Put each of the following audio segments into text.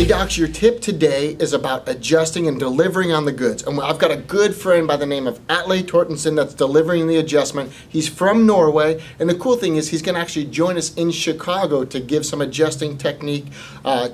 Hey docs, your tip today is about adjusting and delivering on the goods. And I've got a good friend by the name of Atle Tortensen that's delivering the adjustment. He's from Norway, and the cool thing is he's going to actually join us in Chicago to give some adjusting technique,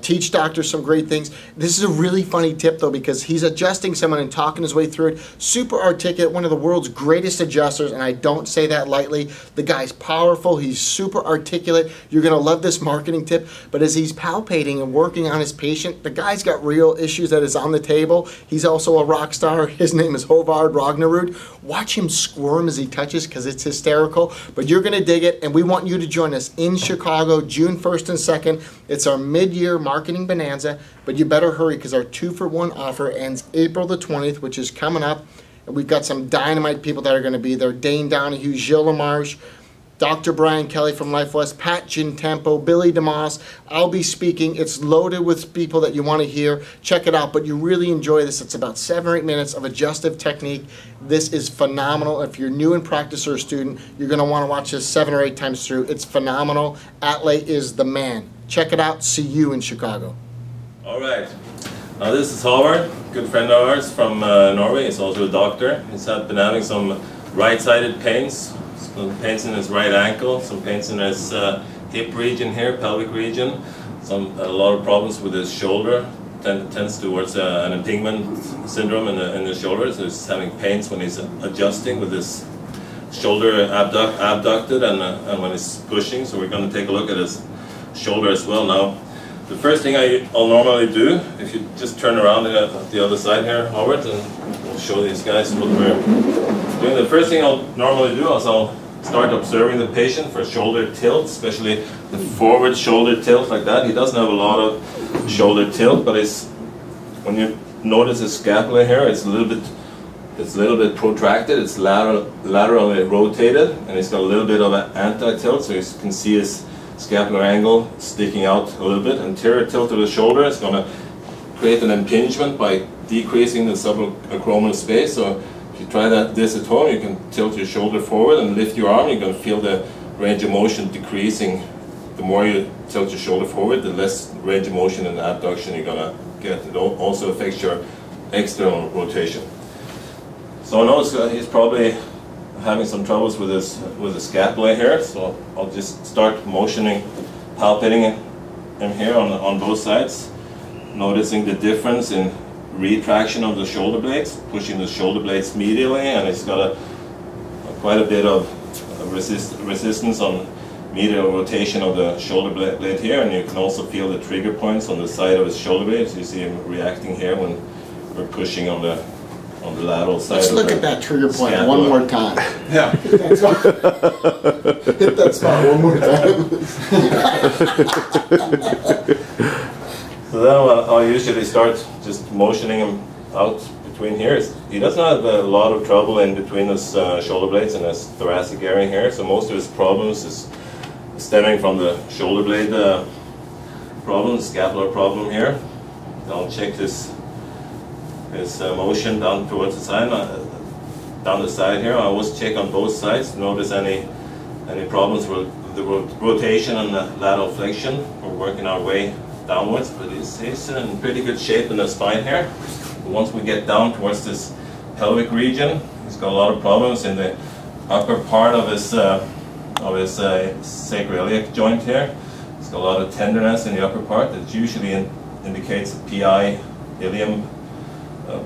teach doctors some great things. This is a really funny tip though, because he's adjusting someone and talking his way through it. Super articulate, one of the world's greatest adjusters, and I don't say that lightly. The guy's powerful, he's super articulate. You're going to love this marketing tip, but as he's palpating and working on his patient, the guy's got real issues that is on the table. He's also a rock star. His name is Håvard Ragnarud. Watch him squirm as he touches because it's hysterical, but you're going to dig it, and we want you to join us in Chicago June 1st and 2nd. It's our mid-year marketing bonanza, but you better hurry because our 2-for-1 offer ends April the 20th, which is coming up, and we've got some dynamite people that are going to be there. Dane Donahue, Gilles Lamarche, Dr. Brian Kelly from Life West, Pat Gintempo, Billy DeMoss. I'll be speaking. It's loaded with people that you want to hear. Check it out, but you really enjoy this. It's about 7 or 8 minutes of adjustive technique. This is phenomenal. If you're new in practice or a student, you're going to want to watch this 7 or 8 times through. It's phenomenal. Atle is the man. Check it out. See you in Chicago. All right. This is Håvard, good friend of ours from Norway. He's also a doctor. He's been having some right-sided pains. Some pains in his right ankle, some pains in his hip region here, pelvic region, a lot of problems with his shoulder, tends towards an impingement syndrome in the shoulder, so he's having pains when he's adjusting with his shoulder abducted and when he's pushing, so we're going to take a look at his shoulder as well now. The first thing I'll normally do, if you just turn around the other side here, Howard, and we'll show these guys what we're doing. The first thing I'll normally do is I'll start observing the patient for shoulder tilt, especially the forward shoulder tilt like that. He doesn't have a lot of shoulder tilt, but when you notice his scapula here, it's a little bit protracted. It's laterally rotated, and he's got a little bit of an anti-tilt, so you can see his scapular angle sticking out a little bit. Anterior tilt of the shoulder is going to create an impingement by decreasing the subacromial space. So if you try this at home, you can tilt your shoulder forward and lift your arm. You're going to feel the range of motion decreasing. The more you tilt your shoulder forward, the less range of motion and abduction you're going to get. It also affects your external rotation. So I know he's probably having some troubles with his scapula here, so I'll just start motioning, palpating him here on both sides, noticing the difference in retraction of the shoulder blades, pushing the shoulder blades medially, and it's got quite a bit of resistance on medial rotation of the shoulder blade here, and you can also feel the trigger points on the side of his shoulder blade. So you see him reacting here when we're pushing on the lateral side. Let's look at that trigger point scapula. one more time. Yeah. Hit that spot one more time. So then I'll usually start just motioning him out between here. He doesn't have a lot of trouble in between his shoulder blades and his thoracic area here, so most of his problems is stemming from the shoulder blade problem, scapular problem here. I'll check his motion down towards the side, down the side here. I always check on both sides to notice any problems with the rotation and the lateral flexion. We're working our way downwards, but he's in pretty good shape in the spine here. Once we get down towards this pelvic region, he's got a lot of problems in the upper part of his sacroiliac joint here. He's got a lot of tenderness in the upper part that usually indicates a PI ilium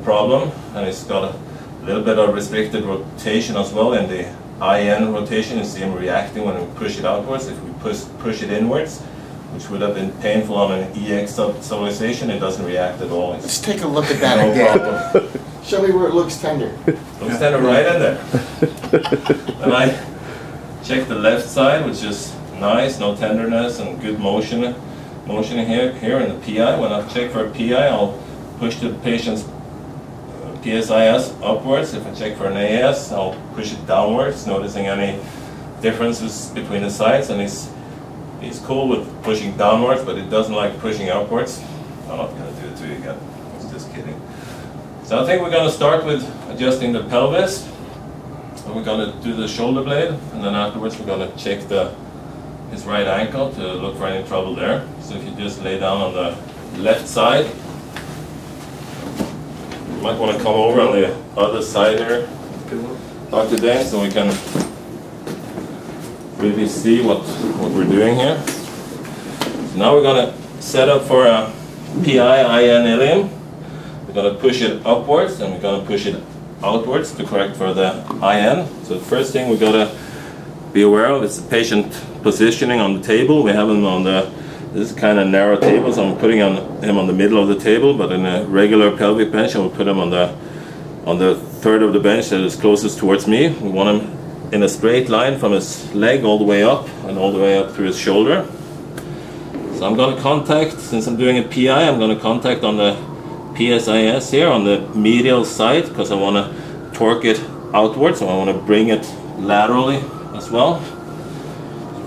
problem, and he's got a little bit of restricted rotation as well in the IN rotation. You see him reacting when we push it outwards. If we push it inwards, which would have been painful on an EX subluxation, it doesn't react at all. Let's take a look at that again. Show me where it looks tender. Looks tender right in there. And I check the left side, which is nice, no tenderness and good motion here in the PI. When I check for a PI, I'll push the patient's PSIS upwards. If I check for an AS, I'll push it downwards, noticing any differences between the sides, and he's cool with pushing downwards, but he doesn't like pushing upwards. I'm not going to do it to you again. I was just kidding. So I think we're going to start with adjusting the pelvis. And we're going to do the shoulder blade, and then afterwards we're going to check his right ankle to look for any trouble there. So if you just lay down on the left side. You might want to come over on the other side here, Dr. Dane, so we can really see what we're doing here. So now we're going to set up for a PI-IN ileum. We're going to push it upwards and we're going to push it outwards to correct for the IN. So the first thing we got to be aware of is the patient positioning on the table. We have him on this is kind of narrow table, so I'm putting him on the middle of the table, but in a regular pelvic bench I will put him on the third of the bench that is closest towards me. We want him in a straight line from his leg all the way up and all the way up through his shoulder. So I'm going to contact, since I'm doing a PI, I'm going to contact on the PSIS here on the medial side because I want to torque it outwards, so I want to bring it laterally as well.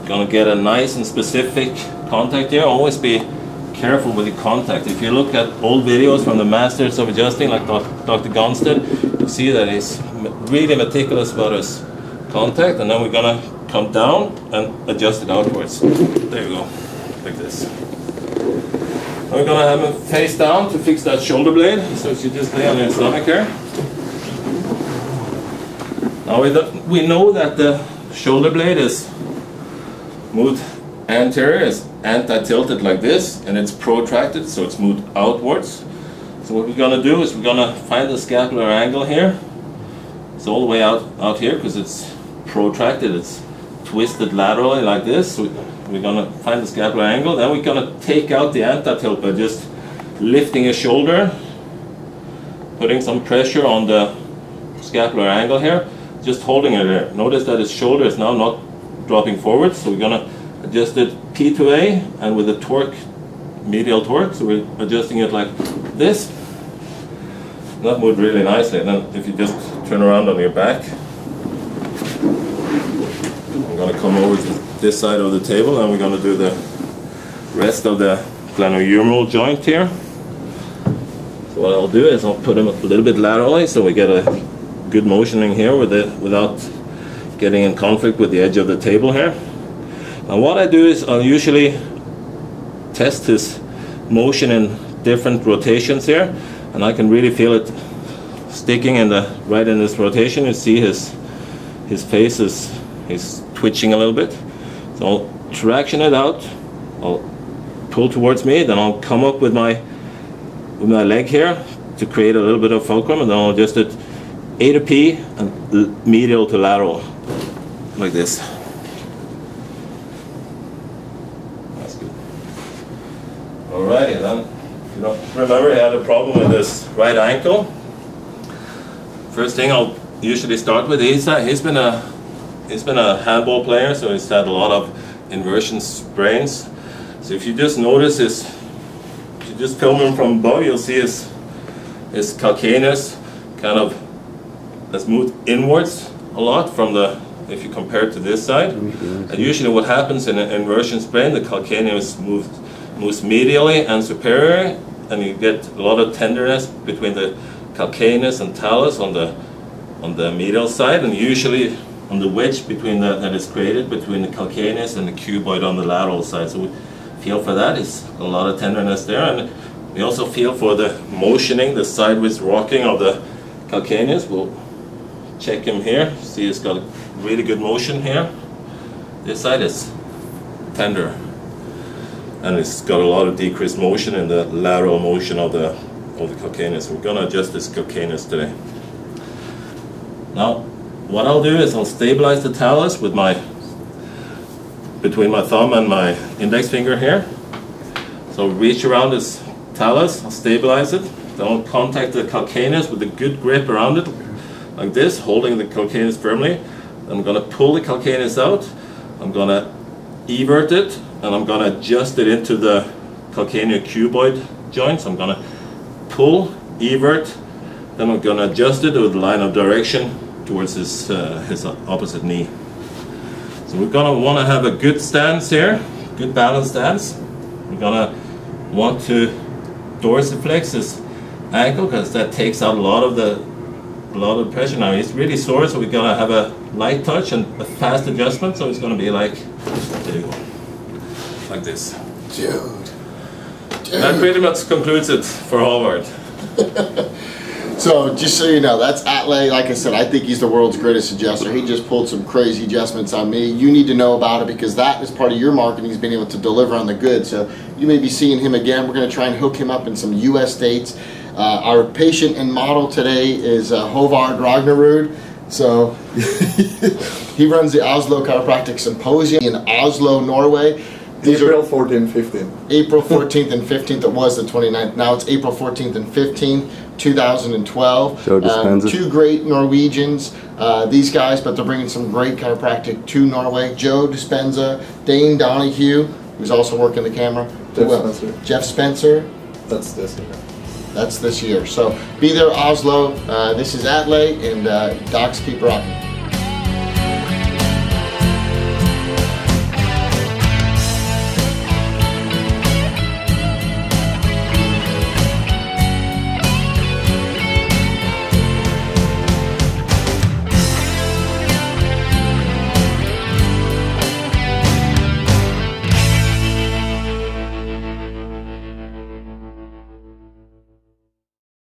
We're going to get a nice and specific contact here. Always be careful with the contact. If you look at old videos from the masters of adjusting, like Dr. Gonstead, you see that he's really meticulous about his contact, and then we're going to come down and adjust it outwards. There you go, like this. We're going to have him face down to fix that shoulder blade, so you just lay on your stomach here. Now we know that the shoulder blade is moved anterior, is anti-tilted like this, and it's protracted, so it's moved outwards. So what we're going to do is we're going to find the scapular angle here. It's all the way out here because it's protracted, it's twisted laterally like this. So we're going to find the scapular angle, then we're going to take out the anti-tilt by just lifting his shoulder, putting some pressure on the scapular angle here, just holding it there. Notice that his shoulder is now not dropping forward, so we're going to adjust it P to A, and with the torque, medial torque, so we're adjusting it like this. That moved really nicely. And then if you just turn around on your back, I'm going to come over to this side of the table and we're going to do the rest of the glenohumeral joint here. So what I'll do is I'll put him a little bit laterally so we get a good motioning here without getting in conflict with the edge of the table here. And what I do is I'll usually test his motion in different rotations here, and I can really feel it sticking right in this rotation. You see his face is twitching a little bit. So I'll traction it out, I'll pull towards me, then I'll come up with my leg here to create a little bit of fulcrum, and then I'll adjust it A to P and medial to lateral, like this. That's good. Alrighty then. You know, remember he had a problem with his right ankle. First thing I'll usually start with, he's been a handball player, so he's had a lot of inversion sprains. So if you just notice if you just film him from above, you'll see his calcaneus kind of has moved inwards a lot from if you compare it to this side. And usually what happens in an inversion sprain, the calcaneus moves medially and superior, and you get a lot of tenderness between the calcaneus and talus on the medial side, and usually on the wedge between that is created between the calcaneus and the cuboid on the lateral side. So we feel for that. It's a lot of tenderness there, and we also feel for the motioning, the sideways rocking of the calcaneus. We'll check him here. See, it's got a really good motion here. This side is tender, and it's got a lot of decreased motion in the lateral motion of the calcaneus. We're going to adjust this calcaneus today. Now, what I'll do is I'll stabilize the talus with between my thumb and my index finger here. So I'll reach around this talus, I'll stabilize it, then I'll contact the calcaneus with a good grip around it, like this, holding the calcaneus firmly. I'm going to pull the calcaneus out, I'm going to evert it, and I'm going to adjust it into the calcaneocuboid joint. So I'm going to pull, evert, then I'm going to adjust it with the line of direction towards his opposite knee. So we're going to want to have a good stance here, good balanced stance. We're going to want to dorsiflex his ankle because that takes out a lot of the pressure. Now he's really sore, so we're going to have a light touch and a fast adjustment. So it's going to be like, there you go, like this. Dude. That pretty much concludes it for Hallvard. So just so you know, that's Atle. Like I said, I think he's the world's greatest adjuster. He just pulled some crazy adjustments on me. You need to know about it because that is part of your marketing, is being able to deliver on the goods. So you may be seeing him again. We're going to try and hook him up in some U.S. dates. Our patient and model today is Håvard Ragnerud. So he runs the Oslo Chiropractic Symposium in Oslo, Norway. April 14th, 15th. April 14th and 15th. It was the 29th. Now it's April 14th and 15th, 2012. Joe Dispenza. Two great Norwegians, these guys, but they're bringing some great chiropractic to Norway. Joe Dispenza, Dane Donahue, who's also working the camera. Jeff Spencer. That's this year. That's this year. So be there, Oslo. This is Atle, and Docs keep rocking.